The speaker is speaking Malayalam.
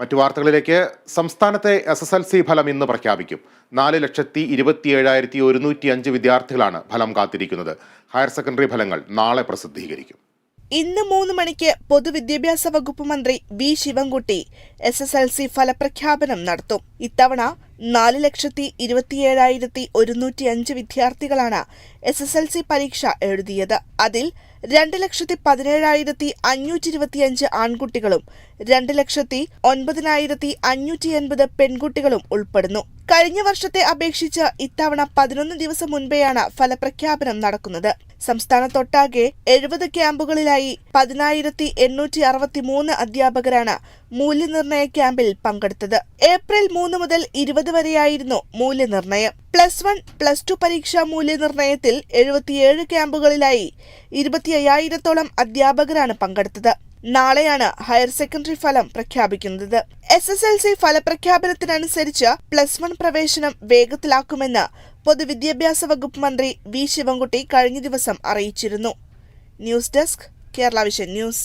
മറ്റു വാർത്തകളിലേക്ക്. സംസ്ഥാനത്തെ SSLC ഫലം ഇന്ന് പ്രഖ്യാപിക്കും. 4,27,105 വിദ്യാർത്ഥികളാണ് ഫലം കാത്തിരിക്കുന്നത്. ഹയർ സെക്കൻഡറി ഫലങ്ങൾ നാളെ പ്രസിദ്ധീകരിക്കും. ഇന്ന് 3 മണിക്ക് പൊതുവിദ്യാഭ്യാസ വകുപ്പ് മന്ത്രി വി ശിവൻകുട്ടി SSLC ഫലപ്രഖ്യാപനം നടത്തും. ഇത്തവണ 4,27,105 വിദ്യാർത്ഥികളാണ് SSLC പരീക്ഷ എഴുതിയത്. അതിൽ 2,17,525 ആൺകുട്ടികളും 2,09,580 പെൺകുട്ടികളും ഉൾപ്പെടുന്നു. കഴിഞ്ഞ വർഷത്തെ അപേക്ഷിച്ച് ഇത്തവണ 11 ദിവസം മുൻപെയാണ് ഫലപ്രഖ്യാപനം നടക്കുന്നത്. സംസ്ഥാനത്തൊട്ടാകെ 70 ക്യാമ്പുകളിലായി 10,863 അധ്യാപകരാണ് മൂല്യനിർണ്ണയ ക്യാമ്പിൽ പങ്കെടുത്തത്. ഏപ്രിൽ 3 മുതൽ 20 വരെയായിരുന്നു മൂല്യനിർണ്ണയം. +1, +2 പരീക്ഷാ മൂല്യനിർണ്ണയത്തിൽ 77 ക്യാമ്പുകളിലായി 25,000-ഓളം അധ്യാപകരാണ് പങ്കെടുത്തത്. നാളെയാണ് ഹയർ സെക്കൻഡറി ഫലം പ്രഖ്യാപിക്കുന്നത്. SSLC ഫലപ്രഖ്യാപനത്തിനനുസരിച്ച് +1 പ്രവേശനം വേഗത്തിലാക്കുമെന്ന് പൊതുവിദ്യാഭ്യാസ വകുപ്പ് മന്ത്രി വി ശിവൻകുട്ടി കഴിഞ്ഞ ദിവസം അറിയിച്ചിരുന്നു. News desk, Kerala vision news.